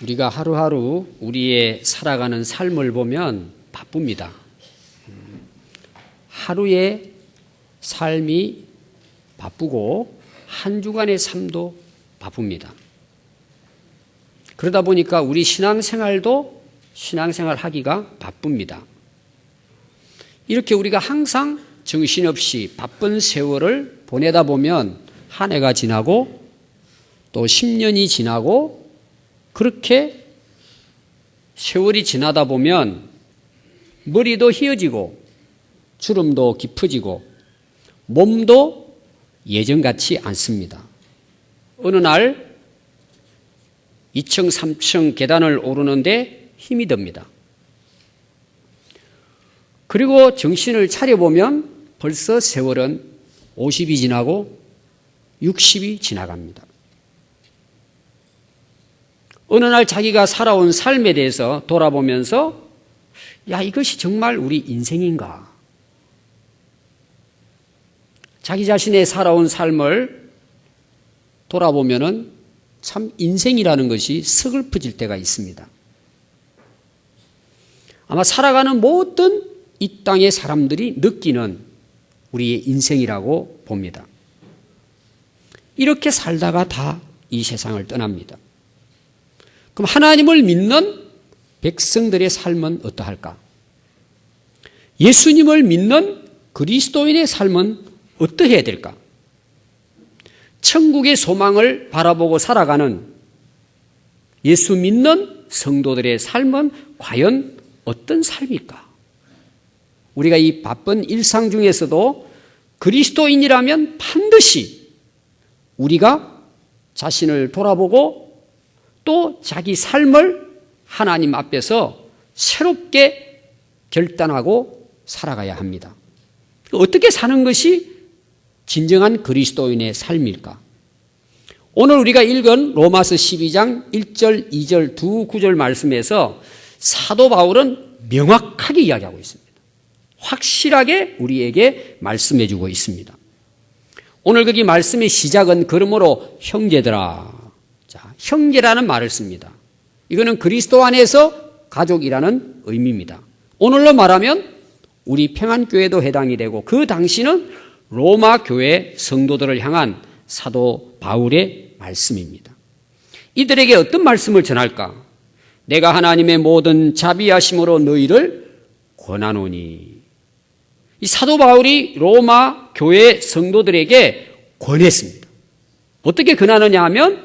우리가 하루하루 우리의 살아가는 삶을 보면 바쁩니다. 하루의 삶이 바쁘고 한 주간의 삶도 바쁩니다. 그러다 보니까 우리 신앙생활도 신앙생활 하기가 바쁩니다. 이렇게 우리가 항상 정신없이 바쁜 세월을 보내다 보면 한 해가 지나고 또 10년이 지나고 그렇게 세월이 지나다 보면 머리도 휘어지고 주름도 깊어지고 몸도 예전 같지 않습니다. 어느 날 2층, 3층 계단을 오르는데 힘이 듭니다. 그리고 정신을 차려보면 벌써 세월은 50이 지나고 60이 지나갑니다. 어느 날 자기가 살아온 삶에 대해서 돌아보면서 야, 이것이 정말 우리 인생인가? 자기 자신의 살아온 삶을 돌아보면은 참 인생이라는 것이 서글퍼질 때가 있습니다. 아마 살아가는 모든 이 땅의 사람들이 느끼는 우리의 인생이라고 봅니다. 이렇게 살다가 다 이 세상을 떠납니다. 그럼 하나님을 믿는 백성들의 삶은 어떠할까? 예수님을 믿는 그리스도인의 삶은 어떠해야 될까? 천국의 소망을 바라보고 살아가는 예수 믿는 성도들의 삶은 과연 어떤 삶일까? 우리가 이 바쁜 일상 중에서도 그리스도인이라면 반드시 우리가 자신을 돌아보고 또 자기 삶을 하나님 앞에서 새롭게 결단하고 살아가야 합니다. 어떻게 사는 것이 진정한 그리스도인의 삶일까? 오늘 우리가 읽은 로마서 12장 1절, 2절 두 구절 말씀에서 사도 바울은 명확하게 이야기하고 있습니다. 확실하게 우리에게 말씀해 주고 있습니다. 오늘 거기 말씀의 시작은 그러므로 형제들아. 자, 형제라는 말을 씁니다. 이거는 그리스도 안에서 가족이라는 의미입니다. 오늘로 말하면 우리 평안교회도 해당이 되고 그 당시는 로마 교회 성도들을 향한 사도 바울의 말씀입니다. 이들에게 어떤 말씀을 전할까? 내가 하나님의 모든 자비하심으로 너희를 권하노니. 이 사도 바울이 로마 교회 성도들에게 권했습니다. 어떻게 권하느냐 하면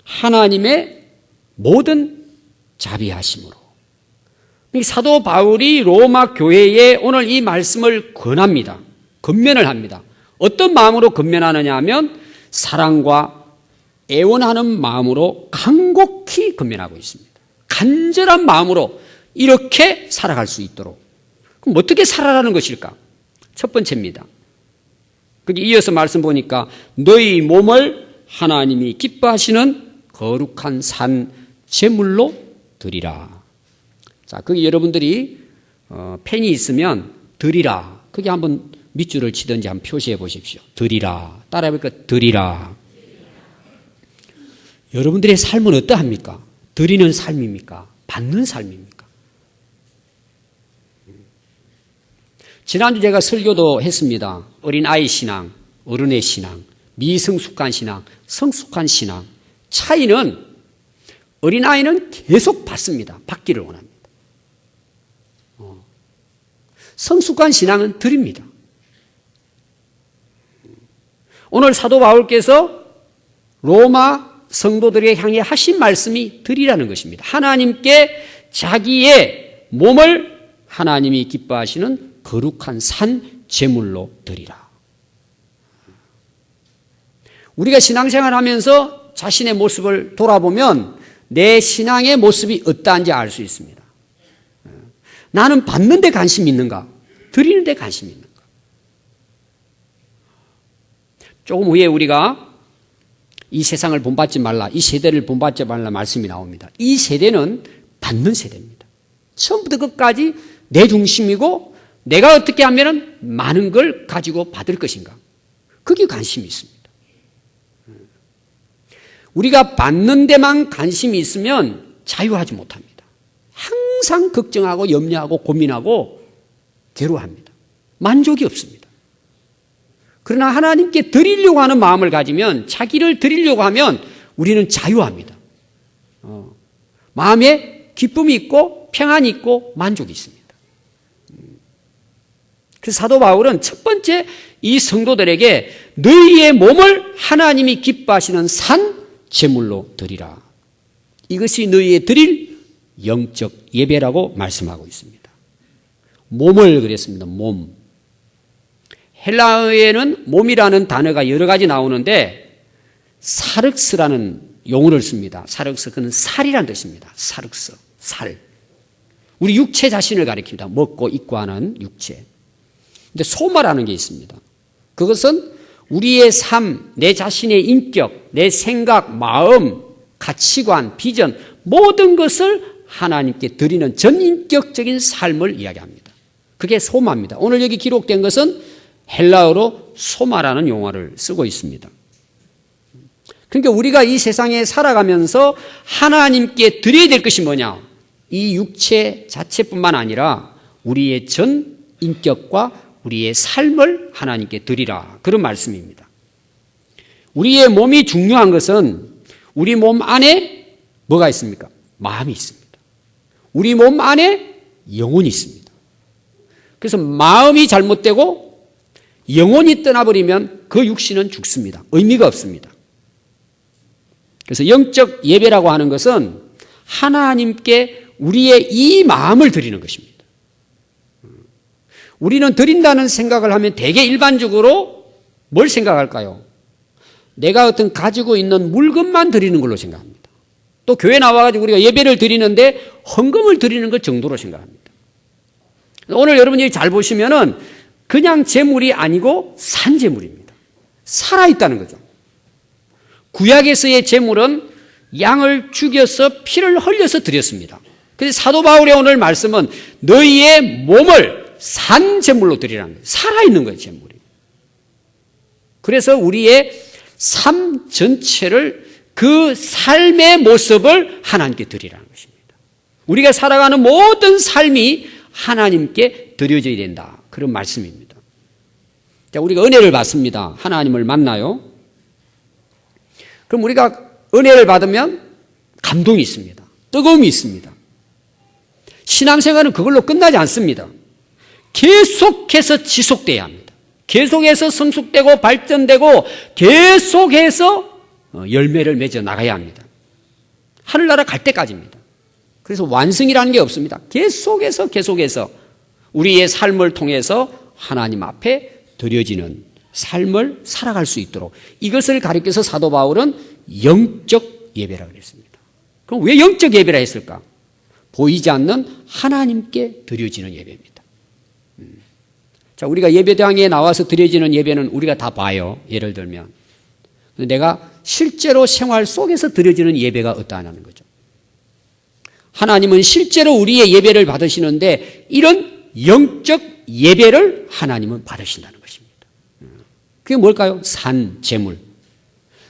하나님의 모든 자비하심으로. 이 사도 바울이 로마 교회에 오늘 이 말씀을 권합니다. 권면을 합니다. 어떤 마음으로 권면하느냐 하면 사랑과 애원하는 마음으로 간곡히 권면하고 있습니다. 간절한 마음으로 이렇게 살아갈 수 있도록. 그럼 어떻게 살아가는 것일까? 첫 번째입니다. 거기 이어서 말씀 보니까 너희 몸을 하나님이 기뻐하시는 거룩한 산 제물로 드리라. 자, 거기 여러분들이 펜이 있으면 드리라. 거기 한번 밑줄을 치든지 한번 표시해 보십시오. 드리라. 따라해 볼까요? 드리라. 여러분들의 삶은 어떠합니까? 드리는 삶입니까? 받는 삶입니까? 지난주 제가 설교도 했습니다. 어린아이 신앙, 어른의 신앙, 미성숙한 신앙, 성숙한 신앙. 차이는 어린아이는 계속 받습니다. 받기를 원합니다. 성숙한 신앙은 드립니다. 오늘 사도 바울께서 로마 성도들에게 향해 하신 말씀이 드리라는 것입니다. 하나님께 자기의 몸을 하나님이 기뻐하시는 거룩한 산 제물로 드리라. 우리가 신앙생활 하면서 자신의 모습을 돌아보면 내 신앙의 모습이 어떠한지 알 수 있습니다. 나는 받는 데 관심이 있는가? 드리는 데 관심이 있는가? 조금 후에 우리가 이 세상을 본받지 말라, 이 세대를 본받지 말라 말씀이 나옵니다. 이 세대는 받는 세대입니다. 처음부터 끝까지 내 중심이고 내가 어떻게 하면 많은 걸 가지고 받을 것인가? 그게 관심이 있습니다. 우리가 받는 데만 관심이 있으면 자유하지 못합니다. 항상 걱정하고 염려하고 고민하고 괴로워합니다. 만족이 없습니다. 그러나 하나님께 드리려고 하는 마음을 가지면, 자기를 드리려고 하면 우리는 자유합니다. 마음에 기쁨이 있고 평안이 있고 만족이 있습니다. 그래서 사도 바울은 첫 번째 이 성도들에게 너희의 몸을 하나님이 기뻐하시는 산 제물로 드리라. 이것이 너희의 드릴 영적 예배라고 말씀하고 있습니다. 몸을 그랬습니다. 몸. 헬라어에는 몸이라는 단어가 여러 가지 나오는데 사륵스라는 용어를 씁니다. 사륵스, 그는 살이라는 뜻입니다. 사륵스, 살. 우리 육체 자신을 가리킵니다. 먹고 입고 하는 육체. 근데 소마라는 게 있습니다. 그것은 우리의 삶, 내 자신의 인격, 내 생각, 마음, 가치관, 비전, 모든 것을 하나님께 드리는 전인격적인 삶을 이야기합니다. 그게 소마입니다. 오늘 여기 기록된 것은 헬라어로 소마라는 용어를 쓰고 있습니다. 그러니까 우리가 이 세상에 살아가면서 하나님께 드려야 될 것이 뭐냐? 이 육체 자체뿐만 아니라 우리의 전 인격과 우리의 삶을 하나님께 드리라. 그런 말씀입니다. 우리의 몸이 중요한 것은 우리 몸 안에 뭐가 있습니까? 마음이 있습니다. 우리 몸 안에 영혼이 있습니다. 그래서 마음이 잘못되고 영혼이 떠나버리면 그 육신은 죽습니다. 의미가 없습니다. 그래서 영적 예배라고 하는 것은 하나님께 우리의 이 마음을 드리는 것입니다. 우리는 드린다는 생각을 하면 되게 일반적으로 뭘 생각할까요? 내가 어떤 가지고 있는 물건만 드리는 걸로 생각합니다. 또 교회 나와가지고 우리가 예배를 드리는데 헌금을 드리는 것 정도로 생각합니다. 오늘 여러분이 잘 보시면은 그냥 재물이 아니고 산 재물입니다. 살아있다는 거죠. 구약에서의 재물은 양을 죽여서 피를 흘려서 드렸습니다. 그래서 사도 바울의 오늘 말씀은 너희의 몸을 산 재물로 드리라는 거예요. 살아있는 거예요, 재물이. 그래서 우리의 삶 전체를, 그 삶의 모습을 하나님께 드리라는 것입니다. 우리가 살아가는 모든 삶이 하나님께 드려져야 된다. 그런 말씀입니다. 자, 우리가 은혜를 받습니다. 하나님을 만나요. 그럼 우리가 은혜를 받으면 감동이 있습니다. 뜨거움이 있습니다. 신앙생활은 그걸로 끝나지 않습니다. 계속해서 지속돼야 합니다. 계속해서 성숙되고 발전되고 계속해서 열매를 맺어 나가야 합니다. 하늘나라 갈 때까지입니다. 그래서 완성이라는 게 없습니다. 계속해서 우리의 삶을 통해서 하나님 앞에 드려지는 삶을 살아갈 수 있도록, 이것을 가리켜서 사도 바울은 영적 예배라고 그랬습니다. 그럼 왜 영적 예배라 했을까? 보이지 않는 하나님께 드려지는 예배입니다. 자, 우리가 예배당에 나와서 드려지는 예배는 우리가 다 봐요. 예를 들면 내가 실제로 생활 속에서 드려지는 예배가 어떠하냐는 거죠. 하나님은 실제로 우리의 예배를 받으시는데 이런 영적 예배를 하나님은 받으신다는 것입니다. 그게 뭘까요? 산, 재물.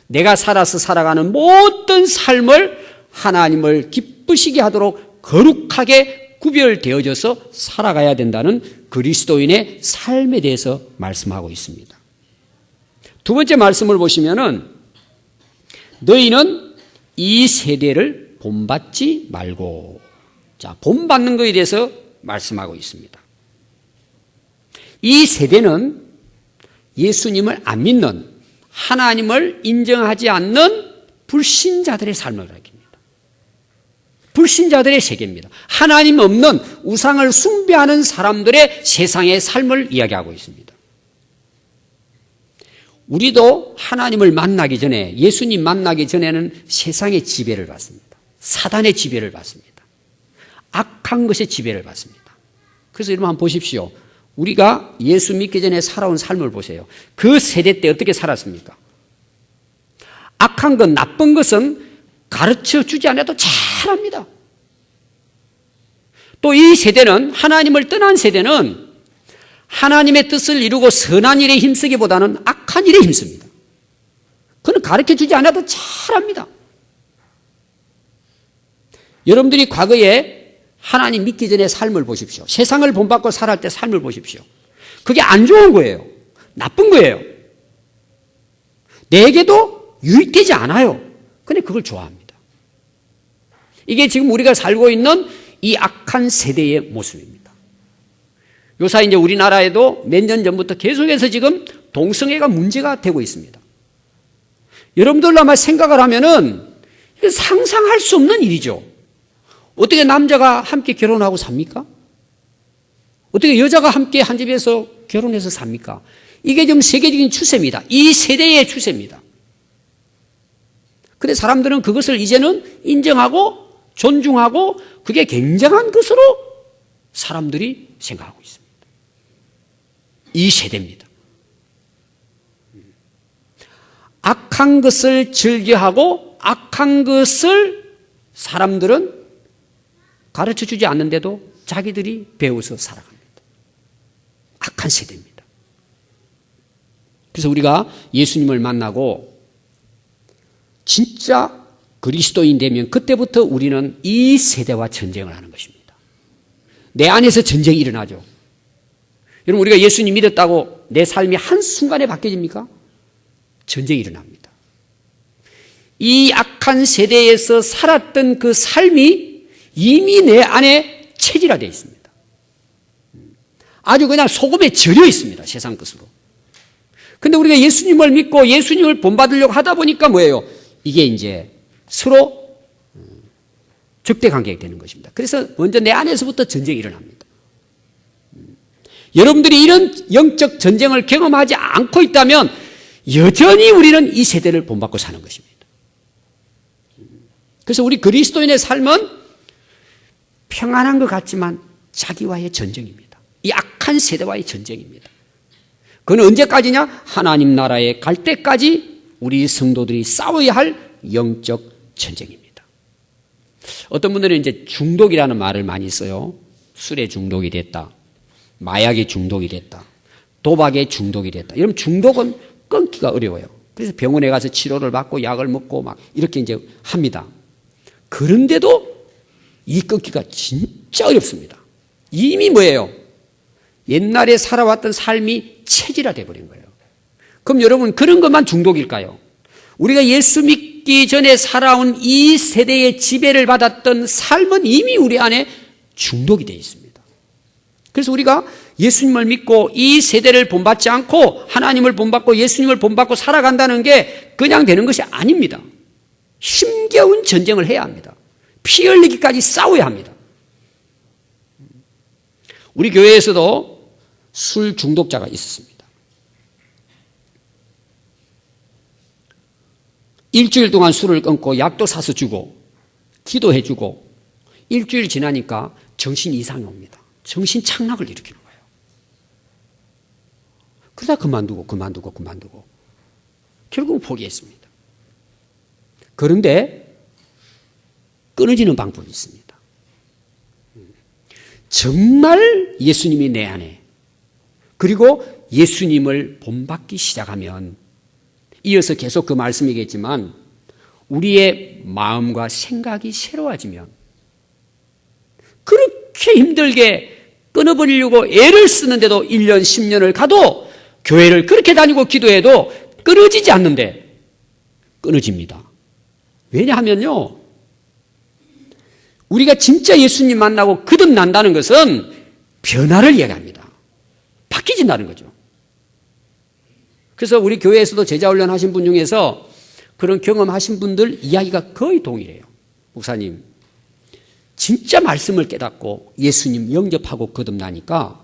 내가 살아서 살아가는 모든 삶을 하나님을 기쁘시게 하도록 거룩하게 구별되어져서 살아가야 된다는 그리스도인의 삶에 대해서 말씀하고 있습니다. 두 번째 말씀을 보시면은 너희는 이 세대를 본받지 말고, 자, 본받는 것에 대해서 말씀하고 있습니다. 이 세대는 예수님을 안 믿는, 하나님을 인정하지 않는 불신자들의 삶을 가리킵니다. 불신자들의 세계입니다. 하나님 없는 우상을 숭배하는 사람들의 세상의 삶을 이야기하고 있습니다. 우리도 하나님을 만나기 전에, 예수님 만나기 전에는 세상의 지배를 받습니다. 사단의 지배를 받습니다. 악한 것의 지배를 받습니다. 그래서 여러분 한번 보십시오. 우리가 예수 믿기 전에 살아온 삶을 보세요. 그 세대 때 어떻게 살았습니까? 악한 것, 나쁜 것은 가르쳐 주지 않아도 잘합니다. 또 이 세대는, 하나님을 떠난 세대는 하나님의 뜻을 이루고 선한 일에 힘쓰기보다는 악한 일에 힘씁니다. 그는 가르쳐 주지 않아도 잘합니다. 여러분들이 과거에 하나님 믿기 전에 삶을 보십시오. 세상을 본받고 살아갈 때 삶을 보십시오. 그게 안 좋은 거예요. 나쁜 거예요. 내게도 유익되지 않아요. 근데 그걸 좋아합니다. 이게 지금 우리가 살고 있는 이 악한 세대의 모습입니다. 요사 이제 우리나라에도 몇 년 전부터 계속해서 지금 동성애가 문제가 되고 있습니다. 여러분들 아마 생각을 하면은 이건 상상할 수 없는 일이죠. 어떻게 남자가 함께 결혼하고 삽니까? 어떻게 여자가 함께 한 집에서 결혼해서 삽니까? 이게 지금 세계적인 추세입니다. 이 세대의 추세입니다. 그런데 사람들은 그것을 이제는 인정하고 존중하고 그게 굉장한 것으로 사람들이 생각하고 있습니다. 이 세대입니다. 악한 것을 즐겨하고 악한 것을 사람들은 가르쳐주지 않는데도 자기들이 배워서 살아갑니다. 악한 세대입니다. 그래서 우리가 예수님을 만나고 진짜 그리스도인 되면 그때부터 우리는 이 세대와 전쟁을 하는 것입니다. 내 안에서 전쟁이 일어나죠. 여러분, 우리가 예수님 믿었다고 내 삶이 한순간에 바뀌어집니까? 전쟁이 일어납니다. 이 악한 세대에서 살았던 그 삶이 이미 내 안에 체질화되어 있습니다. 아주 그냥 소금에 절여 있습니다. 세상 것으로. 근데 우리가 예수님을 믿고 예수님을 본받으려고 하다 보니까 뭐예요? 이게 이제 서로 적대 관계가 되는 것입니다. 그래서 먼저 내 안에서부터 전쟁이 일어납니다. 여러분들이 이런 영적 전쟁을 경험하지 않고 있다면 여전히 우리는 이 세대를 본받고 사는 것입니다. 그래서 우리 그리스도인의 삶은 평안한 것 같지만 자기와의 전쟁입니다. 이 악한 세대와의 전쟁입니다. 그건 언제까지냐? 하나님 나라에 갈 때까지 우리 성도들이 싸워야 할 영적 전쟁입니다. 어떤 분들은 이제 중독이라는 말을 많이 써요. 술에 중독이 됐다. 마약에 중독이 됐다. 도박에 중독이 됐다. 여러분, 중독은 끊기가 어려워요. 그래서 병원에 가서 치료를 받고 약을 먹고 막 이렇게 이제 합니다. 그런데도 이 끊기가 진짜 어렵습니다. 이미 뭐예요? 옛날에 살아왔던 삶이 체질화되어 버린 거예요. 그럼 여러분, 그런 것만 중독일까요? 우리가 예수 믿기 전에 살아온 이 세대의 지배를 받았던 삶은 이미 우리 안에 중독이 되어 있습니다. 그래서 우리가 예수님을 믿고 이 세대를 본받지 않고 하나님을 본받고 예수님을 본받고 살아간다는 게 그냥 되는 것이 아닙니다. 힘겨운 전쟁을 해야 합니다. 피 흘리기까지 싸워야 합니다. 우리 교회에서도 술 중독자가 있었습니다. 일주일 동안 술을 끊고 약도 사서 주고 기도해 주고 일주일 지나니까 정신 이상이 옵니다. 정신 착락을 일으키는 거예요. 그러다 그만두고 결국은 포기했습니다. 그런데 끊어지는 방법이 있습니다. 정말 예수님이 내 안에 그리고 예수님을 본받기 시작하면 이어서 계속 그 말씀이겠지만 우리의 마음과 생각이 새로워지면 그렇게 힘들게 끊어버리려고 애를 쓰는데도 1년, 10년을 가도 교회를 그렇게 다니고 기도해도 끊어지지 않는데 끊어집니다. 왜냐하면요, 우리가 진짜 예수님 만나고 거듭난다는 것은 변화를 이야기합니다. 바뀌진다는 거죠. 그래서 우리 교회에서도 제자훈련 하신 분 중에서 그런 경험하신 분들 이야기가 거의 동일해요. 목사님, 진짜 말씀을 깨닫고 예수님 영접하고 거듭나니까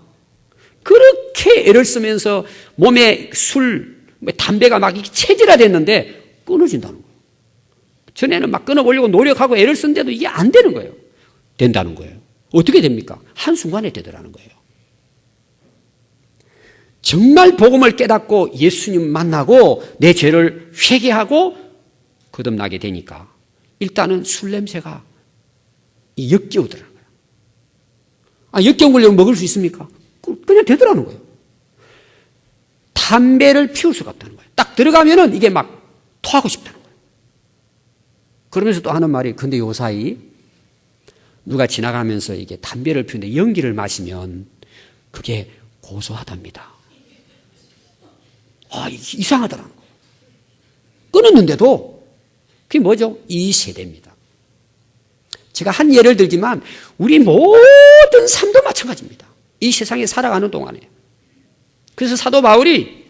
그렇게 애를 쓰면서 몸에 술, 담배가 막 체질화됐는데 끊어진다는 거예요. 전에는 막 끊어보려고 노력하고 애를 쓴데도 이게 안 되는 거예요. 된다는 거예요. 어떻게 됩니까? 한순간에 되더라는 거예요. 정말 복음을 깨닫고 예수님 만나고 내 죄를 회개하고 거듭나게 되니까 일단은 술 냄새가 역겨우더라는 거예요. 역겨운 걸 먹을 수 있습니까? 그냥 되더라는 거예요. 담배를 피울 수가 없다는 거예요. 딱 들어가면은 이게 막 토하고 싶다는 거예요. 그러면서 또 하는 말이, 근데 요 사이 누가 지나가면서 이게 담배를 피우는데 연기를 마시면 그게 고소하답니다. 이상하더라는 거예요. 끊었는데도 그게 뭐죠? 이 세대입니다. 제가 한 예를 들지만 우리 모든 삶도 마찬가지입니다. 이 세상에 살아가는 동안에. 그래서 사도 바울이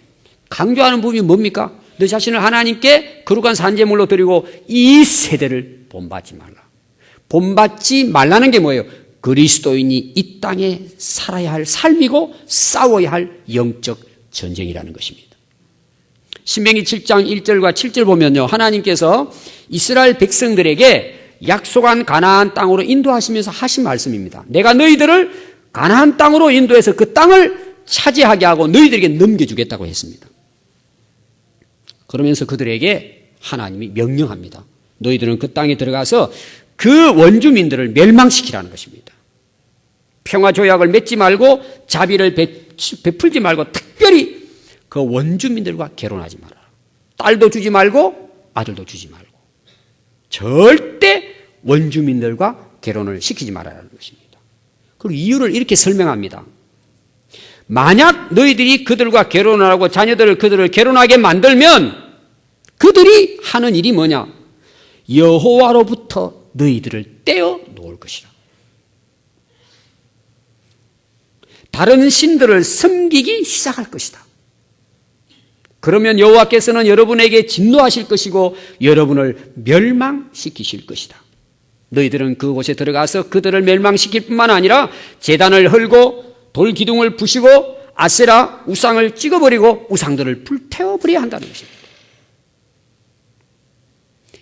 강조하는 부분이 뭡니까? 너 자신을 하나님께 거룩한 산제물로 드리고 이 세대를 본받지 말라. 본받지 말라는 게 뭐예요? 그리스도인이 이 땅에 살아야 할 삶이고 싸워야 할 영적 전쟁이라는 것입니다. 신명기 7장 1절과 7절 보면요, 하나님께서 이스라엘 백성들에게 약속한 가나안 땅으로 인도하시면서 하신 말씀입니다. 내가 너희들을 가나안 땅으로 인도해서 그 땅을 차지하게 하고 너희들에게 넘겨주겠다고 했습니다. 그러면서 그들에게 하나님이 명령합니다. 너희들은 그 땅에 들어가서 그 원주민들을 멸망시키라는 것입니다. 평화조약을 맺지 말고 자비를 베풀지 말고 특별히 그 원주민들과 결혼하지 말아라. 딸도 주지 말고 아들도 주지 말고 절대 원주민들과 결혼을 시키지 말아라는 것입니다. 그리고 이유를 이렇게 설명합니다. 만약 너희들이 그들과 결혼을 하고 자녀들을 그들을 결혼하게 만들면 그들이 하는 일이 뭐냐? 여호와로부터 너희들을 떼어 놓을 것이라. 다른 신들을 섬기기 시작할 것이다. 그러면 여호와께서는 여러분에게 진노하실 것이고 여러분을 멸망시키실 것이다. 너희들은 그곳에 들어가서 그들을 멸망시킬 뿐만 아니라 제단을 헐고 돌 기둥을 부시고 아세라 우상을 찍어버리고 우상들을 불태워버려야 한다는 것입니다.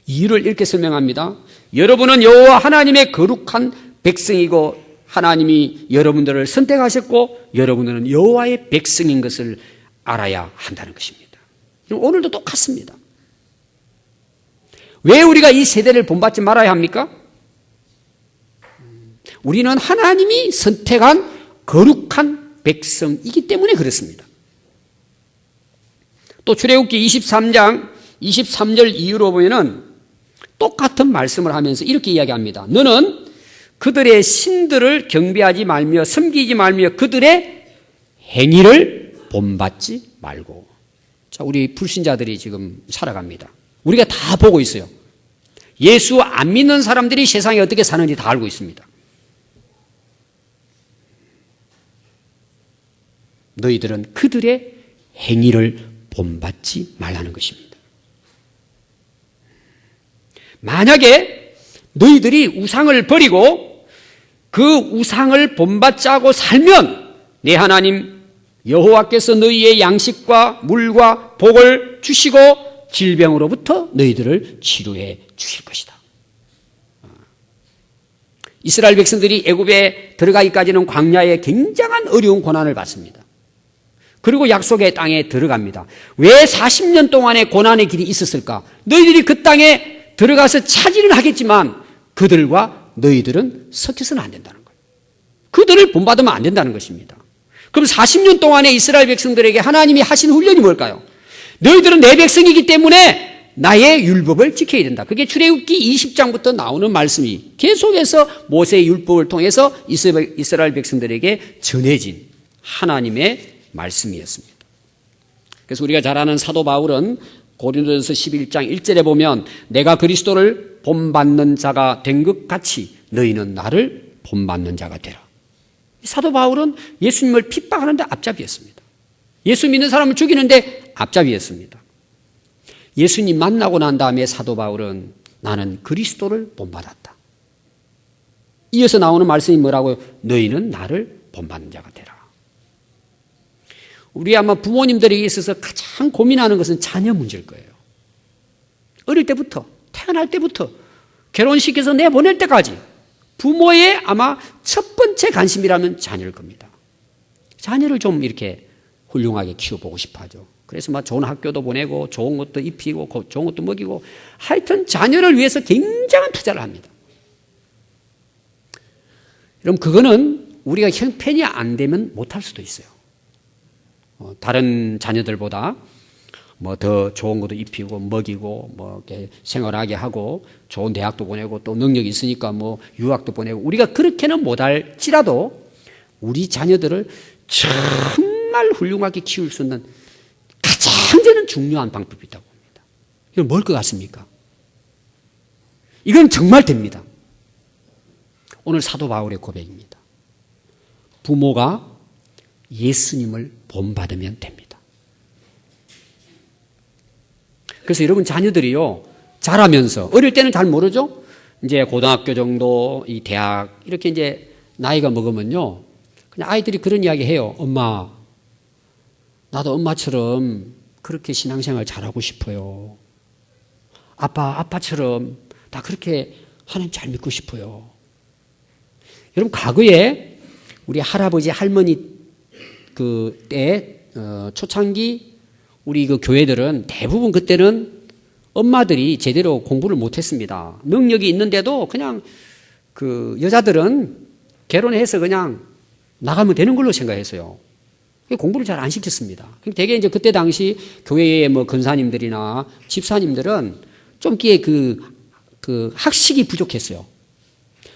이유를 이렇게 설명합니다. 여러분은 여호와 하나님의 거룩한 백성이고 하나님이 여러분들을 선택하셨고 여러분들은 여호와의 백성인 것을 알아야 한다는 것입니다. 오늘도 똑같습니다. 왜 우리가 이 세대를 본받지 말아야 합니까? 우리는 하나님이 선택한 거룩한 백성이기 때문에 그렇습니다. 또 출애굽기 23장 23절 이후로 보면은 똑같은 말씀을 하면서 이렇게 이야기합니다. 너는 그들의 신들을 경배하지 말며 섬기지 말며 그들의 행위를 본받지 말고. 자, 우리 불신자들이 지금 살아갑니다. 우리가 다 보고 있어요. 예수 안 믿는 사람들이 세상에 어떻게 사는지 다 알고 있습니다. 너희들은 그들의 행위를 본받지 말라는 것입니다. 만약에 너희들이 우상을 버리고 그 우상을 본받지 않고 살면 내 하나님 여호와께서 너희의 양식과 물과 복을 주시고 질병으로부터 너희들을 치료해 주실 것이다. 이스라엘 백성들이 애굽에 들어가기까지는 광야에 굉장한 어려운 고난을 받습니다. 그리고 약속의 땅에 들어갑니다. 왜 40년 동안의 고난의 길이 있었을까? 너희들이 그 땅에 들어가서 차지는 하겠지만 그들과 너희들은 섞여서는 안 된다는 거예요. 그들을 본받으면 안 된다는 것입니다. 그럼 40년 동안의 이스라엘 백성들에게 하나님이 하신 훈련이 뭘까요? 너희들은 내 백성이기 때문에 나의 율법을 지켜야 된다. 그게 출애굽기 20장부터 나오는 말씀이 계속해서 모세의 율법을 통해서 이스라엘 백성들에게 전해진 하나님의 말씀이었습니다. 그래서 우리가 잘 아는 사도 바울은 고린도전서 11장 1절에 보면 내가 그리스도를 본받는 자가 된 것 같이 너희는 나를 본받는 자가 되라. 사도 바울은 예수님을 핍박하는데 앞잡이였습니다. 예수 믿는 사람을 죽이는데 앞잡이였습니다. 예수님 만나고 난 다음에 사도 바울은 나는 그리스도를 본받았다. 이어서 나오는 말씀이 뭐라고요? 너희는 나를 본받는 자가 되라. 우리 아마 부모님들에게 있어서 가장 고민하는 것은 자녀 문제일 거예요. 어릴 때부터, 태어날 때부터, 결혼시켜서 내보낼 때까지 부모의 아마 첫 번째 관심이라면 자녀일 겁니다. 자녀를 좀 이렇게 훌륭하게 키워보고 싶어 하죠. 그래서 막 좋은 학교도 보내고 좋은 것도 입히고 좋은 것도 먹이고 하여튼 자녀를 위해서 굉장한 투자를 합니다. 그럼 그거는 우리가 형편이 안 되면 못할 수도 있어요. 다른 자녀들보다 뭐 더 좋은 것도 입히고 먹이고 뭐 이렇게 생활하게 하고 좋은 대학도 보내고 또 능력이 있으니까 뭐 유학도 보내고 우리가 그렇게는 못할지라도 우리 자녀들을 정말 훌륭하게 키울 수 있는 가장 저는 중요한 방법이 있다고 봅니다. 이건 뭘 것 같습니까? 이건 정말 됩니다. 오늘 사도 바울의 고백입니다. 부모가 예수님을 본받으면 됩니다. 그래서 여러분 자녀들이요, 자라면서, 어릴 때는 잘 모르죠? 이제 고등학교 정도, 이 대학, 이렇게 이제 나이가 먹으면요, 그냥 아이들이 그런 이야기 해요. 엄마, 나도 엄마처럼 그렇게 신앙생활 잘하고 싶어요. 아빠처럼 나 그렇게 하나님 잘 믿고 싶어요. 여러분, 과거에 우리 할아버지, 할머니 그때 초창기 우리 그 교회들은 대부분 그때는 엄마들이 제대로 공부를 못했습니다. 능력이 있는데도 그냥 그 여자들은 결혼해서 그냥 나가면 되는 걸로 생각했어요. 공부를 잘 안 시켰습니다. 되게 이제 그때 당시 교회의 뭐 권사님들이나 집사님들은 좀 끼에 그 학식이 부족했어요.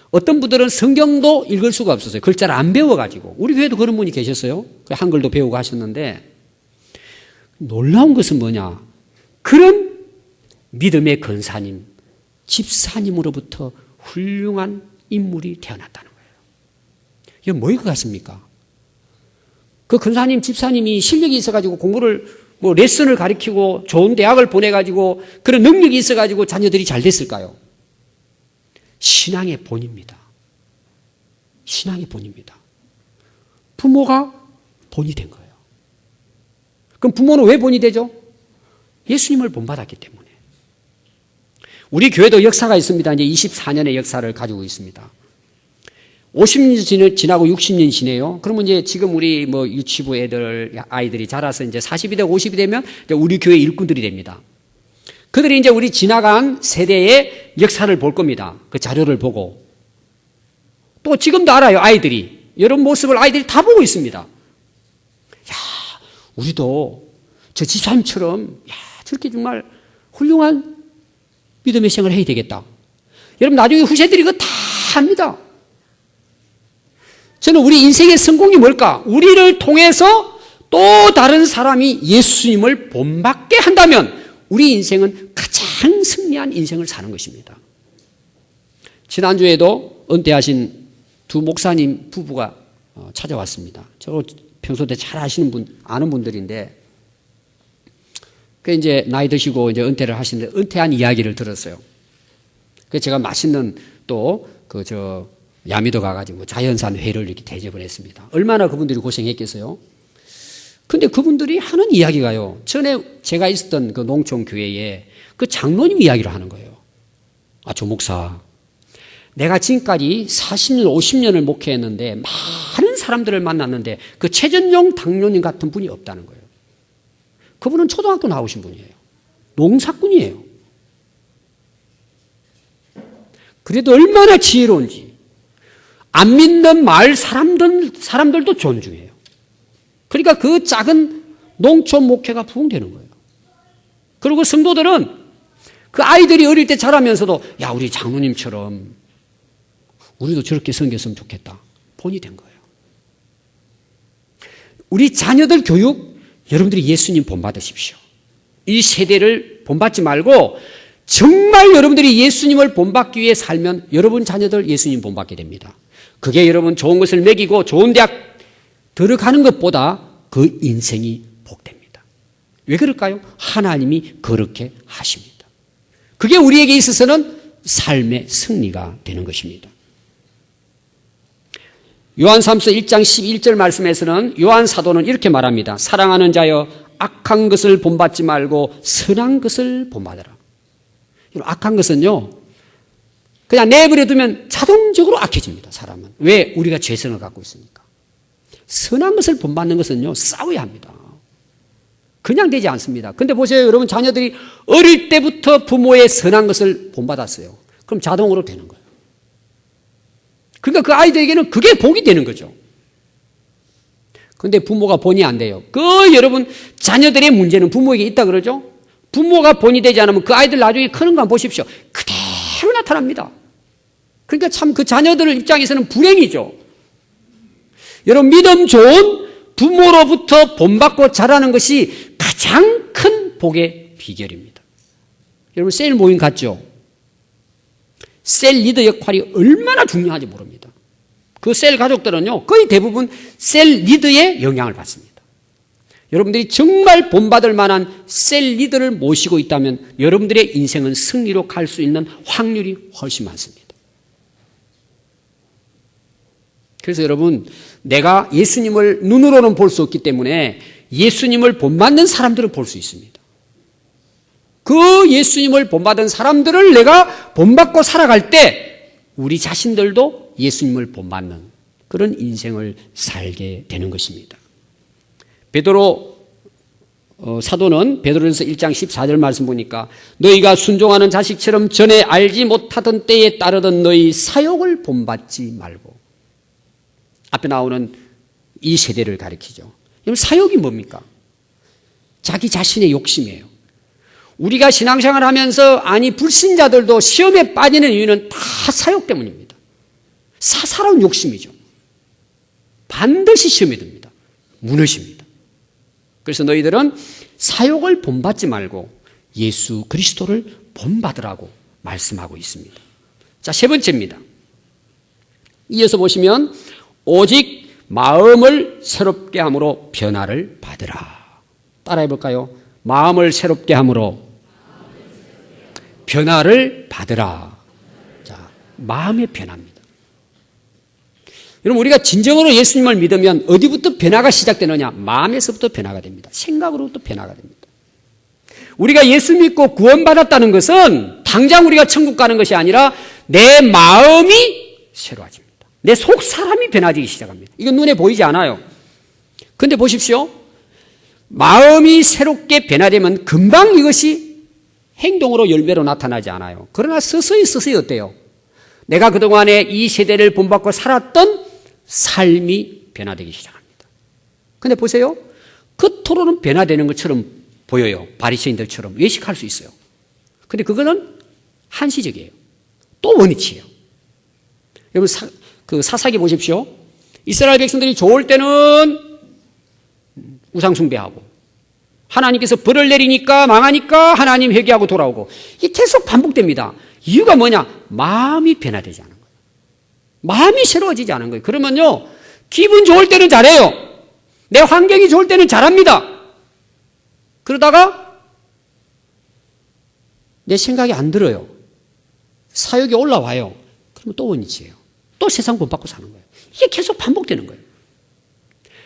어떤 분들은 성경도 읽을 수가 없었어요. 글자를 안 배워가지고. 우리 교회도 그런 분이 계셨어요. 한글도 배우고 하셨는데 놀라운 것은 뭐냐? 그런 믿음의 권사님, 집사님으로부터 훌륭한 인물이 태어났다는 거예요. 이건 뭐일 것 같습니까? 그 권사님, 집사님이 실력이 있어가지고 공부를, 뭐 레슨을 가르치고 좋은 대학을 보내가지고 그런 능력이 있어가지고 자녀들이 잘 됐을까요? 신앙의 본입니다. 신앙의 본입니다. 부모가 본이 된 거예요. 그럼 부모는 왜 본이 되죠? 예수님을 본받았기 때문에. 우리 교회도 역사가 있습니다. 이제 24년의 역사를 가지고 있습니다. 50년 지나고 60년 지내요. 그러면 이제 지금 우리 뭐 유치부 아이들이 자라서 이제 40이 되고 50이 되면 이제 우리 교회 일꾼들이 됩니다. 그들이 이제 우리 지나간 세대의 역사를 볼 겁니다. 그 자료를 보고. 또 지금도 알아요, 아이들이. 이런 모습을 아이들이 다 보고 있습니다. 야, 우리도 저 집사님처럼, 야, 저렇게 정말 훌륭한 믿음의 생활을 해야 되겠다. 여러분, 나중에 후세들이 그거 다 합니다. 저는 우리 인생의 성공이 뭘까? 우리를 통해서 또 다른 사람이 예수님을 본받게 한다면 우리 인생은 가장 승리한 인생을 사는 것입니다. 지난주에도 은퇴하신 두 목사님 부부가 찾아왔습니다. 저 평소 때 잘 아는 분들인데, 그 이제 나이 드시고 이제 은퇴를 하시는데 은퇴한 이야기를 들었어요. 그래서 제가 맛있는 또 야미도 가가지고 자연산 회를 이렇게 대접을 했습니다. 얼마나 그분들이 고생했겠어요? 근데 그분들이 하는 이야기가요, 전에 제가 있었던 그 농촌교회에 그 장로님 이야기를 하는 거예요. 아, 조 목사, 내가 지금까지 40년, 50년을 목회했는데 많은 사람들을 만났는데 그 최전용 당뇨님 같은 분이 없다는 거예요. 그분은 초등학교 나오신 분이에요. 농사꾼이에요. 그래도 얼마나 지혜로운지. 안 믿는 마을 사람들도 존중해요. 그러니까 그 작은 농촌 목회가 부흥되는 거예요. 그리고 성도들은 그 아이들이 어릴 때 자라면서도, 야, 우리 장로님처럼 우리도 저렇게 섬겼으면 좋겠다. 본이 된 거예요. 우리 자녀들 교육, 여러분들이 예수님 본받으십시오. 이 세대를 본받지 말고 정말 여러분들이 예수님을 본받기 위해 살면 여러분 자녀들 예수님 본받게 됩니다. 그게 여러분 좋은 것을 먹이고 좋은 대학 들어가는 것보다 그 인생이 복됩니다. 왜 그럴까요? 하나님이 그렇게 하십니다. 그게 우리에게 있어서는 삶의 승리가 되는 것입니다. 요한삼서 1장 11절 말씀에서는 요한 사도는 이렇게 말합니다. 사랑하는 자여, 악한 것을 본받지 말고 선한 것을 본받아라. 악한 것은요, 그냥 내버려 두면 자동적으로 악해집니다, 사람은. 왜? 우리가 죄성을 갖고 있으니까. 선한 것을 본받는 것은요, 싸워야 합니다. 그냥 되지 않습니다. 근데 보세요, 여러분, 자녀들이 어릴 때부터 부모의 선한 것을 본받았어요. 그럼 자동으로 되는 거예요. 그러니까 그 아이들에게는 그게 복이 되는 거죠. 근데 부모가 본이 안 돼요. 여러분 자녀들의 문제는 부모에게 있다 그러죠. 부모가 본이 되지 않으면 그 아이들 나중에 크는 거 한번 보십시오. 그대로 나타납니다. 그러니까 참 그 자녀들 입장에서는 불행이죠. 여러분 믿음 좋은 부모로부터 본받고 자라는 것이 가장 큰 복의 비결입니다. 여러분 셀 모임 갔죠? 셀 리더 역할이 얼마나 중요한지 모릅니다. 그 셀 가족들은요 거의 대부분 셀 리더의 영향을 받습니다. 여러분들이 정말 본받을 만한 셀 리더를 모시고 있다면 여러분들의 인생은 승리로 갈 수 있는 확률이 훨씬 많습니다. 그래서 여러분 내가 예수님을 눈으로는 볼 수 없기 때문에 예수님을 본받는 사람들을 볼 수 있습니다. 그 예수님을 본받은 사람들을 내가 본받고 살아갈 때 우리 자신들도 예수님을 본받는 그런 인생을 살게 되는 것입니다. 베드로 사도는 베드로전서 1장 14절 말씀 보니까 너희가 순종하는 자식처럼 전에 알지 못하던 때에 따르던 너희 사욕을 본받지 말고, 앞에 나오는 이 세대를 가리키죠. 그럼 사욕이 뭡니까? 자기 자신의 욕심이에요. 우리가 신앙생활 하면서 불신자들도 시험에 빠지는 이유는 다 사욕 때문입니다. 사사로운 욕심이죠. 반드시 시험에 듭니다. 무너집니다. 그래서 너희들은 사욕을 본받지 말고 예수 그리스도를 본받으라고 말씀하고 있습니다. 자, 세 번째입니다. 이어서 보시면 오직 마음을 새롭게 함으로 변화를 받으라. 따라해 볼까요? 마음을 새롭게 함으로 변화를 받으라. 자, 마음의 변화입니다. 여러분 우리가 진정으로 예수님을 믿으면 어디부터 변화가 시작되느냐? 마음에서부터 변화가 됩니다. 생각으로부터 변화가 됩니다. 우리가 예수 믿고 구원받았다는 것은 당장 우리가 천국 가는 것이 아니라 내 마음이 새로워집니다. 내 속 사람이 변화되기 시작합니다. 이건 눈에 보이지 않아요. 그런데 보십시오. 마음이 새롭게 변화되면 금방 이것이 행동으로 열매로 나타나지 않아요. 그러나 서서히 어때요? 내가 그동안에 이 세대를 본받고 살았던 삶이 변화되기 시작합니다. 그런데 보세요. 겉으로는 변화되는 것처럼 보여요. 바리새인들처럼 외식할 수 있어요. 그런데 그거는 한시적이에요. 또 원위치예요. 여러분 사사기 보십시오. 이스라엘 백성들이 좋을 때는 우상 숭배하고 하나님께서 벌을 내리니까 망하니까 하나님 회개하고 돌아오고 이게 계속 반복됩니다. 이유가 뭐냐? 마음이 변화되지 않은 거예요. 마음이 새로워지지 않은 거예요. 그러면요 기분 좋을 때는 잘해요. 내 환경이 좋을 때는 잘합니다. 그러다가 내 생각이 안 들어요. 사욕이 올라와요. 그러면 또 원위치예요. 또 세상 본받고 사는 거예요. 이게 계속 반복되는 거예요.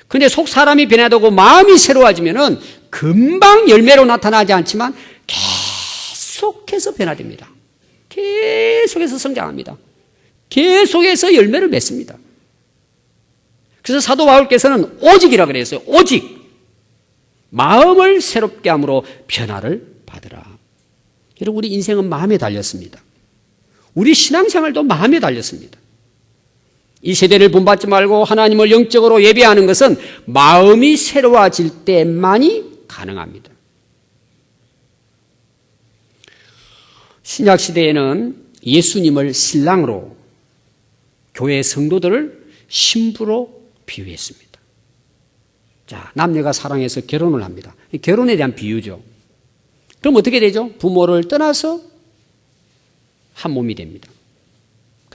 그런데 속 사람이 변화되고 마음이 새로워지면은 금방 열매로 나타나지 않지만 계속해서 변화됩니다. 계속해서 성장합니다. 계속해서 열매를 맺습니다. 그래서 사도 바울께서는 오직이라 그랬어요. 오직 마음을 새롭게 함으로 변화를 받으라. 여러분 우리 인생은 마음에 달렸습니다. 우리 신앙생활도 마음에 달렸습니다. 이 세대를 본받지 말고 하나님을 영적으로 예배하는 것은 마음이 새로워질 때만이 가능합니다. 신약시대에는 예수님을 신랑으로 교회 성도들을 신부로 비유했습니다. 자, 남녀가 사랑해서 결혼을 합니다. 결혼에 대한 비유죠. 그럼 어떻게 되죠? 부모를 떠나서 한 몸이 됩니다.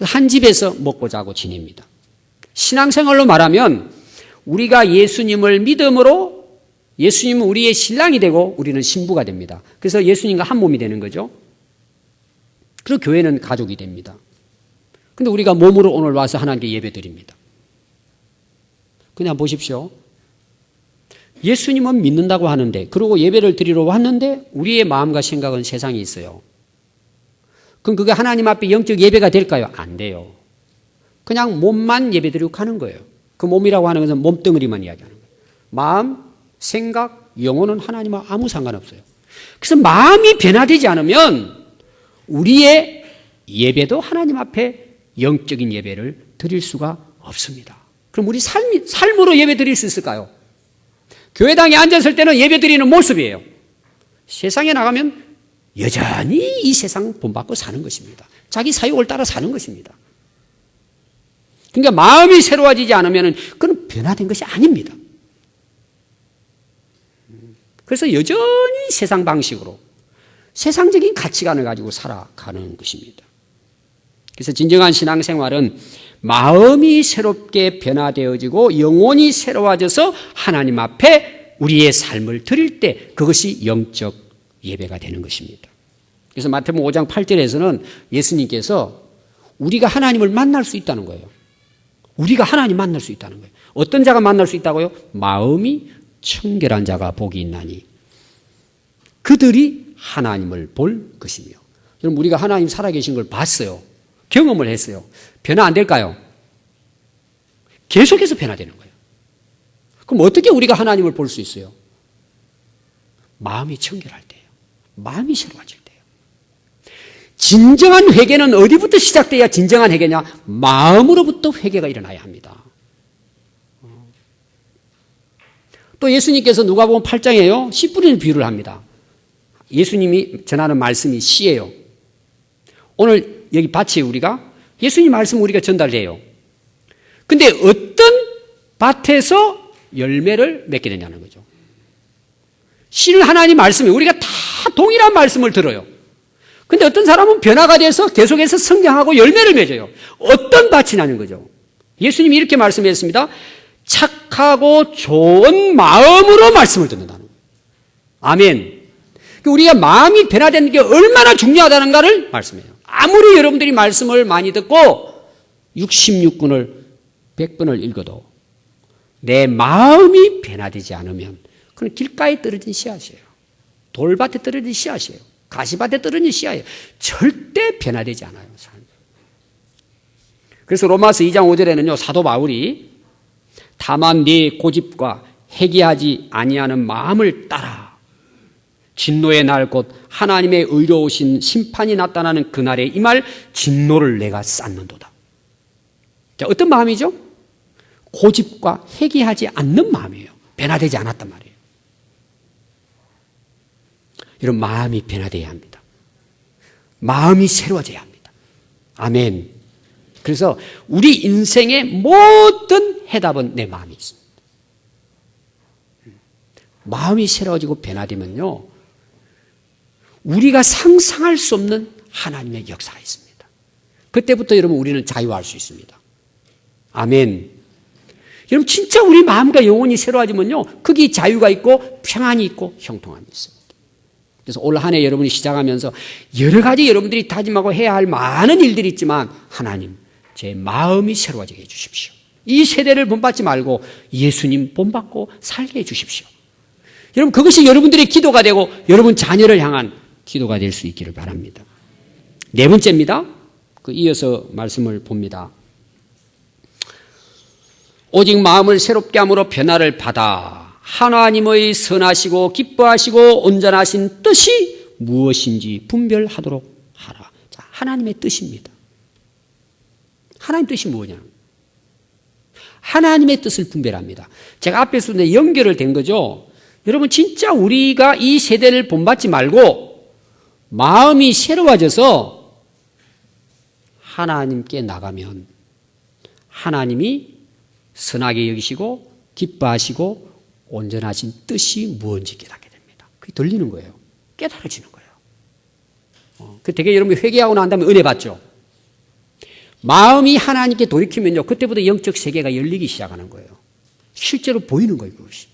한 집에서 먹고 자고 지냅니다. 신앙생활로 말하면 우리가 예수님을 믿음으로 예수님은 우리의 신랑이 되고 우리는 신부가 됩니다. 그래서 예수님과 한 몸이 되는 거죠. 그리고 교회는 가족이 됩니다. 그런데 우리가 몸으로 오늘 와서 하나님께 예배드립니다. 그냥 보십시오. 예수님은 믿는다고 하는데 그리고 예배를 드리러 왔는데 우리의 마음과 생각은 세상에 있어요. 그럼 그게 하나님 앞에 영적 예배가 될까요? 안 돼요. 그냥 몸만 예배드리고 가는 거예요. 그 몸이라고 하는 것은 몸덩어리만 이야기하는 거예요. 마음, 생각, 영혼은 하나님과 아무 상관없어요. 그래서 마음이 변화되지 않으면 우리의 예배도 하나님 앞에 영적인 예배를 드릴 수가 없습니다. 그럼 우리 삶으로 예배 드릴 수 있을까요? 교회당에 앉았을 때는 예배 드리는 모습이에요. 세상에 나가면 여전히 이 세상 본받고 사는 것입니다. 자기 사욕을 따라 사는 것입니다. 그러니까 마음이 새로워지지 않으면 그건 변화된 것이 아닙니다. 그래서 여전히 세상 방식으로 세상적인 가치관을 가지고 살아가는 것입니다. 그래서 진정한 신앙생활은 마음이 새롭게 변화되어지고 영혼이 새로워져서 하나님 앞에 우리의 삶을 드릴 때 그것이 영적 예배가 되는 것입니다. 그래서 마태복음 5장 8절에서는 예수님께서 우리가 하나님을 만날 수 있다는 거예요. 우리가 하나님 만날 수 있다는 거예요. 어떤 자가 만날 수 있다고요? 마음이 청결한 자가 복이 있나니 그들이 하나님을 볼 것이며. 여러분 우리가 하나님 살아계신 걸 봤어요. 경험을 했어요. 변화 안 될까요? 계속해서 변화되는 거예요. 그럼 어떻게 우리가 하나님을 볼 수 있어요? 마음이 청결할 때예요. 마음이 새로워질 때예요. 진정한 회개는 어디부터 시작돼야 진정한 회개냐? 마음으로부터 회개가 일어나야 합니다. 또 예수님께서 누가복음 8장에요. 씨 뿌리는 비유를 합니다. 예수님이 전하는 말씀이 씨예요. 오늘 여기 밭에 우리가 예수님 말씀 우리가 전달해요. 근데 어떤 밭에서 열매를 맺게 되냐는 거죠. 씨는 하나님 말씀이 우리가 다 동일한 말씀을 들어요. 근데 어떤 사람은 변화가 돼서 계속해서 성장하고 열매를 맺어요. 어떤 밭이냐는 거죠. 예수님이 이렇게 말씀했습니다. 착하고 좋은 마음으로 말씀을 듣는다는 거예요. 아멘. 우리가 마음이 변화되는 게 얼마나 중요하다는가를 말씀해요. 아무리 여러분들이 말씀을 많이 듣고 66권을 100번을 읽어도 내 마음이 변화되지 않으면 그건 길가에 떨어진 씨앗이에요. 돌밭에 떨어진 씨앗이에요. 가시밭에 떨어진 씨앗이에요. 절대 변화되지 않아요. 그래서 로마서 2장 5절에는요. 사도 바울이 다만 네 고집과 회개하지 아니하는 마음을 따라 진노의 날 곧 하나님의 의로우신 심판이 나타나는 그날에 이 말 진노를 내가 쌓는도다. 자, 어떤 마음이죠? 고집과 회개하지 않는 마음이에요. 변화되지 않았단 말이에요. 이런 마음이 변화되어야 합니다. 마음이 새로워져야 합니다. 아멘. 그래서 우리 인생의 모든 해답은 내 마음이 있습니다. 마음이 새로워지고 변화되면요. 우리가 상상할 수 없는 하나님의 역사가 있습니다. 그때부터 여러분 우리는 자유할 수 있습니다. 아멘. 여러분 진짜 우리 마음과 영혼이 새로워지면요. 거기 자유가 있고 평안이 있고 형통함이 있습니다. 그래서 올 한 해 여러분이 시작하면서 여러 가지 여러분들이 다짐하고 해야 할 많은 일들이 있지만 하나님 제 마음이 새로워지게 해주십시오. 이 세대를 본받지 말고 예수님 본받고 살게 해주십시오. 여러분 그것이 여러분들의 기도가 되고 여러분 자녀를 향한 기도가 될 수 있기를 바랍니다. 네 번째입니다. 이어서 말씀을 봅니다. 오직 마음을 새롭게 함으로 변화를 받아 하나님의 선하시고 기뻐하시고 온전하신 뜻이 무엇인지 분별하도록 하라. 자, 하나님의 뜻입니다. 하나님의 뜻이 뭐냐? 하나님의 뜻을 분별합니다. 제가 앞에서 연결을 된 거죠. 여러분 진짜 우리가 이 세대를 본받지 말고 마음이 새로워져서 하나님께 나가면 하나님이 선하게 여기시고 기뻐하시고 온전하신 뜻이 무엇인지 깨닫게 됩니다. 그게 들리는 거예요. 깨달아지는 거예요. 되게 여러분이 회개하고 난 다음에 은혜 받죠. 마음이 하나님께 돌이키면요. 그때부터 영적 세계가 열리기 시작하는 거예요. 실제로 보이는 거예요. 그것이.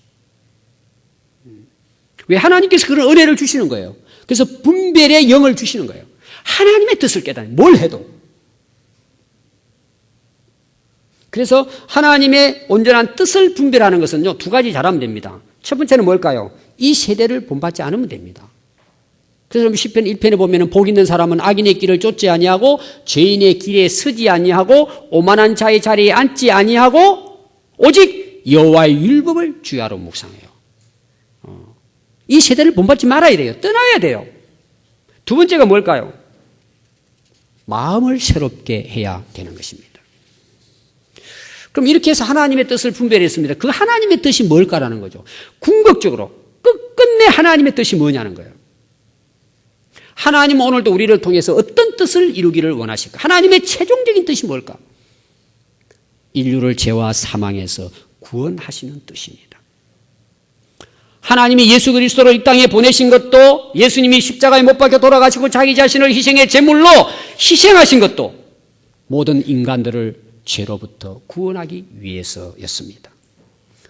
왜 하나님께서 그런 은혜를 주시는 거예요. 그래서 분별의 영을 주시는 거예요. 하나님의 뜻을 깨닫는 뭘 해도. 그래서 하나님의 온전한 뜻을 분별하는 것은요. 두 가지 잘하면 됩니다. 첫 번째는 뭘까요? 이 세대를 본받지 않으면 됩니다. 그래서 시편 1편에 보면 복 있는 사람은 악인의 길을 쫓지 아니하고 죄인의 길에 서지 아니하고 오만한 자의 자리에 앉지 아니하고 오직 여호와의 율법을 주야로 묵상해요. 이 세대를 본받지 말아야 돼요. 떠나야 돼요. 두 번째가 뭘까요? 마음을 새롭게 해야 되는 것입니다. 그럼 이렇게 해서 하나님의 뜻을 분별했습니다. 그 하나님의 뜻이 뭘까라는 거죠. 궁극적으로 끝끝내 하나님의 뜻이 뭐냐는 거예요. 하나님은 오늘도 우리를 통해서 어떤 뜻을 이루기를 원하실까? 하나님의 최종적인 뜻이 뭘까? 인류를 죄와 사망에서 구원하시는 뜻입니다. 하나님이 예수 그리스도를 이 땅에 보내신 것도, 예수님이 십자가에 못 박혀 돌아가시고 자기 자신을 희생의 제물로 희생하신 것도 모든 인간들을 죄로부터 구원하기 위해서였습니다.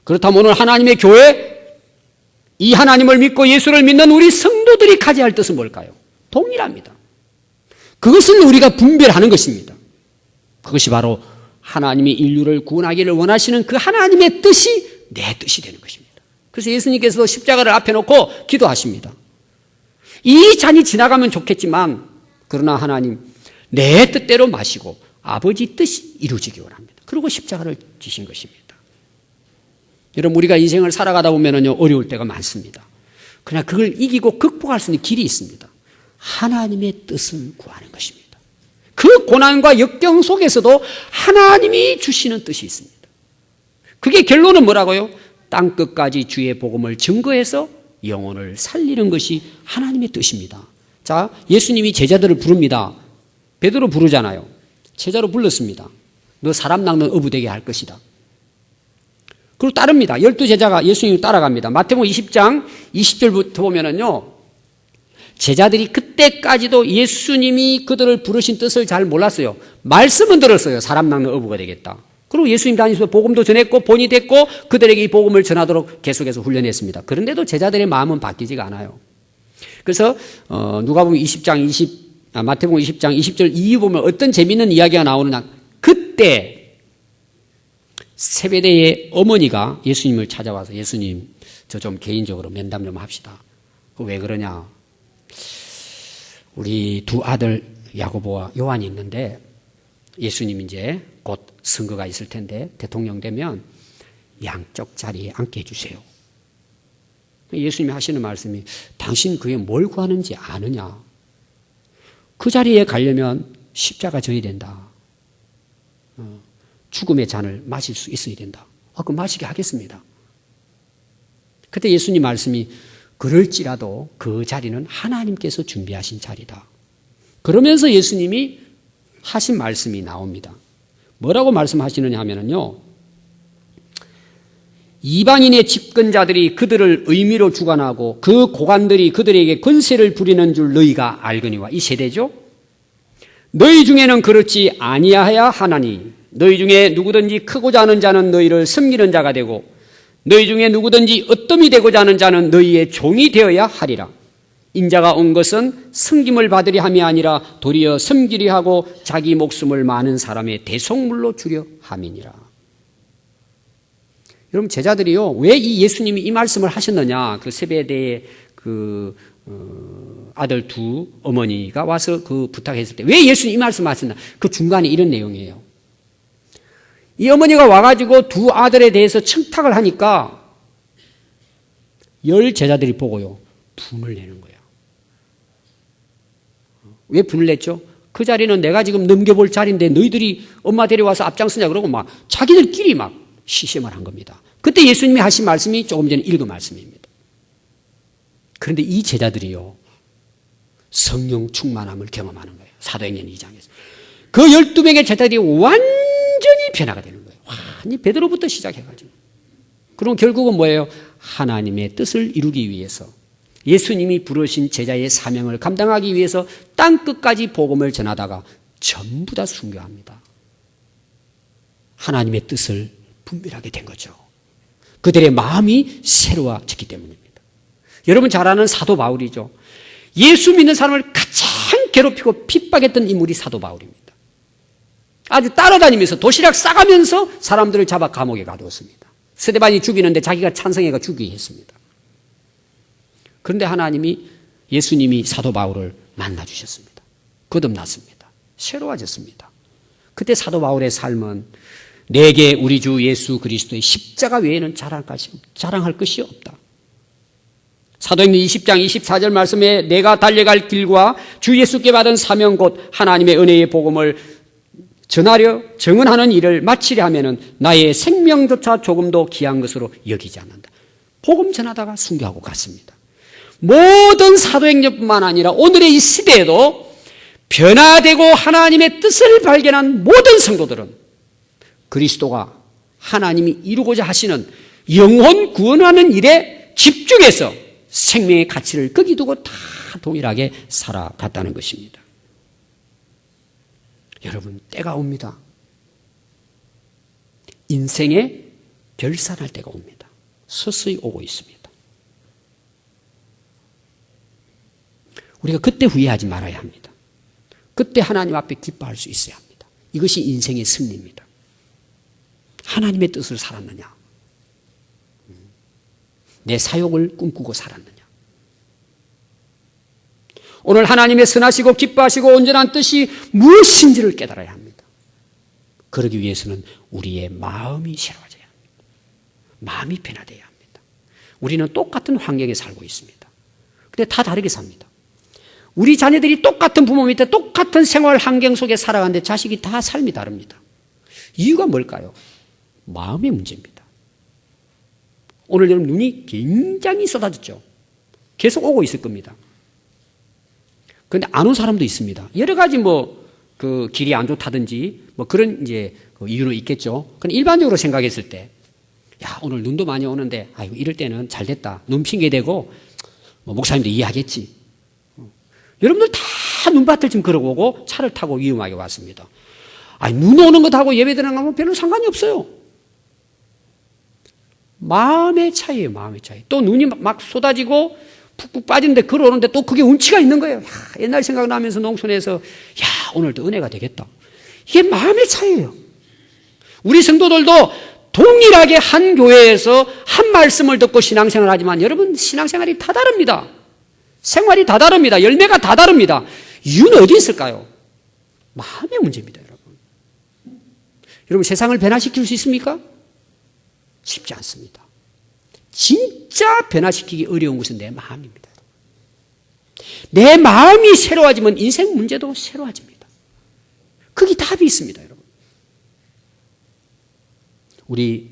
그렇다면 오늘 하나님의 교회, 이 하나님을 믿고 예수를 믿는 우리 성도들이 가져야 할 뜻은 뭘까요? 동일합니다. 그것을 우리가 분별하는 것입니다. 그것이 바로 하나님이 인류를 구원하기를 원하시는 그 하나님의 뜻이 내 뜻이 되는 것입니다. 그래서 예수님께서도 십자가를 앞에 놓고 기도하십니다. 이 잔이 지나가면 좋겠지만 그러나 하나님 내 뜻대로 마시고 아버지 뜻이 이루어지기 원합니다. 그리고 십자가를 지신 것입니다. 여러분 우리가 인생을 살아가다 보면요 어려울 때가 많습니다. 그러나 그걸 이기고 극복할 수 있는 길이 있습니다. 하나님의 뜻을 구하는 것입니다. 그 고난과 역경 속에서도 하나님이 주시는 뜻이 있습니다. 그게 결론은 뭐라고요? 땅끝까지 주의 복음을 증거해서 영혼을 살리는 것이 하나님의 뜻입니다. 자, 예수님이 제자들을 부릅니다. 베드로 부르잖아요. 제자로 불렀습니다. 너 사람 낚는 어부 되게 할 것이다. 그리고 따릅니다. 12제자가 예수님을 따라갑니다. 마태복음 20장 20절부터 보면은요, 제자들이 그때까지도 예수님이 그들을 부르신 뜻을 잘 몰랐어요. 말씀은 들었어요. 사람 낚는 어부가 되겠다. 그리고 예수님 다니면서 복음도 전했고 본이 됐고 그들에게 이 복음을 전하도록 계속해서 훈련했습니다. 그런데도 제자들의 마음은 바뀌지가 않아요. 그래서 누가복음 20장 마태복음 20장 20절 이후 보면 어떤 재미있는 이야기가 나오느냐. 그때 세베대의 어머니가 예수님을 찾아와서 예수님 저 좀 개인적으로 면담 좀 합시다. 왜 그러냐. 우리 두 아들 야고보와 요한이 있는데 예수님 이제 곧 선거가 있을 텐데 대통령 되면 양쪽 자리에 앉게 해주세요. 예수님이 하시는 말씀이 당신 그게 뭘 구하는지 아느냐. 그 자리에 가려면 십자가 져야 된다. 죽음의 잔을 마실 수 있어야 된다. 그럼 마시게 하겠습니다. 그때 예수님 말씀이 그럴지라도 그 자리는 하나님께서 준비하신 자리다. 그러면서 예수님이 하신 말씀이 나옵니다. 뭐라고 말씀하시느냐 하면요. 이방인의 집권자들이 그들을 의미로 주관하고 그 고관들이 그들에게 권세를 부리는 줄 너희가 알거니와. 이 세대죠. 너희 중에는 그렇지 아니하야 하나니 너희 중에 누구든지 크고자 하는 자는 너희를 섬기는 자가 되고 너희 중에 누구든지 어뜸이 되고자 하는 자는 너희의 종이 되어야 하리라. 인자가 온 것은 섬김을 받으려 함이 아니라 도리어 섬기려 하고 자기 목숨을 많은 사람의 대속물로 주려 함이니라. 여러분 제자들이요 왜 이 예수님이 이 말씀을 하셨느냐. 그 세베대의 아들 두 어머니가 와서 그 부탁했을 때 왜 예수님 이 말씀을 하셨나. 그 중간에 이런 내용이에요. 이 어머니가 와가지고 두 아들에 대해서 청탁을 하니까 10 제자들이 보고요 분을 내는 거야. 왜 분을 냈죠? 그 자리는 내가 지금 넘겨볼 자리인데 너희들이 엄마 데려와서 앞장서냐 그러고 막 자기들끼리 막 시심을 한 겁니다. 그때 예수님이 하신 말씀이 조금 전에 읽은 말씀입니다. 그런데 이 제자들이요 성령 충만함을 경험하는 거예요. 사도행전 2장에서. 그 12명의 제자들이 완전히 변화가 되는 거예요. 완전히 베드로부터 시작해가지고. 그럼 결국은 뭐예요? 하나님의 뜻을 이루기 위해서 예수님이 부르신 제자의 사명을 감당하기 위해서 땅끝까지 복음을 전하다가 전부 다 순교합니다. 하나님의 뜻을 분별하게 된 거죠. 그들의 마음이 새로워졌기 때문입니다. 여러분 잘 아는 사도 바울이죠. 예수 믿는 사람을 가장 괴롭히고 핍박했던 인물이 사도 바울입니다. 아주 따라다니면서 도시락 싸가면서 사람들을 잡아 감옥에 가두었습니다. 스데반이 죽이는데 자기가 찬성해가 죽이게 했습니다. 그런데 하나님이 예수님이 사도 바울을 만나주셨습니다. 거듭났습니다. 새로워졌습니다. 그때 사도 바울의 삶은 내게 우리 주 예수 그리스도의 십자가 외에는 자랑할 것이 없다. 사도행전 20장 24절 말씀에 내가 달려갈 길과 주 예수께 받은 사명 곧 하나님의 은혜의 복음을 전하려 정언하는 일을 마치려 하면은 나의 생명조차 조금도 귀한 것으로 여기지 않는다. 복음 전하다가 순교하고 갔습니다. 모든 사도행전뿐만 아니라 오늘의 이 시대에도 변화되고 하나님의 뜻을 발견한 모든 성도들은 그리스도가 하나님이 이루고자 하시는 영혼 구원하는 일에 집중해서 생명의 가치를 거기 두고 다 동일하게 살아갔다는 것입니다. 여러분, 때가 옵니다. 인생에 결산할 때가 옵니다. 서서히 오고 있습니다. 우리가 그때 후회하지 말아야 합니다. 그때 하나님 앞에 기뻐할 수 있어야 합니다. 이것이 인생의 승리입니다. 하나님의 뜻을 살았느냐? 내 사역을 꿈꾸고 살았느냐? 오늘 하나님의 선하시고 기뻐하시고 온전한 뜻이 무엇인지를 깨달아야 합니다. 그러기 위해서는 우리의 마음이 새로워져야 합니다. 마음이 변화되어야 합니다. 우리는 똑같은 환경에 살고 있습니다. 근데 다 다르게 삽니다. 우리 자녀들이 똑같은 부모 밑에 똑같은 생활 환경 속에 살아가는데 자식이 다 삶이 다릅니다. 이유가 뭘까요? 마음의 문제입니다. 오늘 여러분 눈이 굉장히 쏟아졌죠. 계속 오고 있을 겁니다. 그런데 안 온 사람도 있습니다. 여러 가지 그 길이 안 좋다든지 그런 이제 이유는 있겠죠. 그런데 일반적으로 생각했을 때, 야, 오늘 눈도 많이 오는데, 아이고, 이럴 때는 잘 됐다. 눈 핑계대고, 목사님도 이해하겠지. 여러분들 다 눈밭을 지금 걸어오고 차를 타고 위험하게 왔습니다. 아니, 눈 오는 것하고 예배 드리는 거하고 별로 상관이 없어요. 마음의 차이예요, 마음의 차이. 또 눈이 막 쏟아지고 푹푹 빠지는데 걸어오는데 또 그게 운치가 있는 거예요. 야, 옛날 생각나면서 농촌에서, 야, 오늘도 은혜가 되겠다. 이게 마음의 차이예요. 우리 성도들도 동일하게 한 교회에서 한 말씀을 듣고 신앙생활을 하지만 여러분 신앙생활이 다 다릅니다. 생활이 다 다릅니다. 열매가 다 다릅니다. 이유는 어디 있을까요? 마음의 문제입니다, 여러분. 여러분, 세상을 변화시킬 수 있습니까? 쉽지 않습니다. 진짜 변화시키기 어려운 것은 내 마음입니다. 내 마음이 새로워지면 인생 문제도 새로워집니다. 거기 답이 있습니다, 여러분. 우리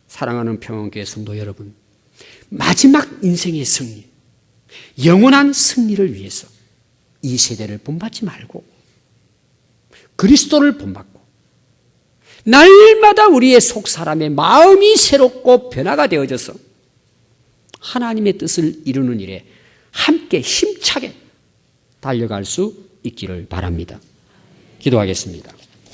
사랑하는 평안교회 성도 여러분, 마지막 인생의 승리, 영원한 승리를 위해서 이 세대를 본받지 말고 그리스도를 본받고 날마다 우리의 속 사람의 마음이 새롭고 변화가 되어져서 하나님의 뜻을 이루는 일에 함께 힘차게 달려갈 수 있기를 바랍니다. 기도하겠습니다.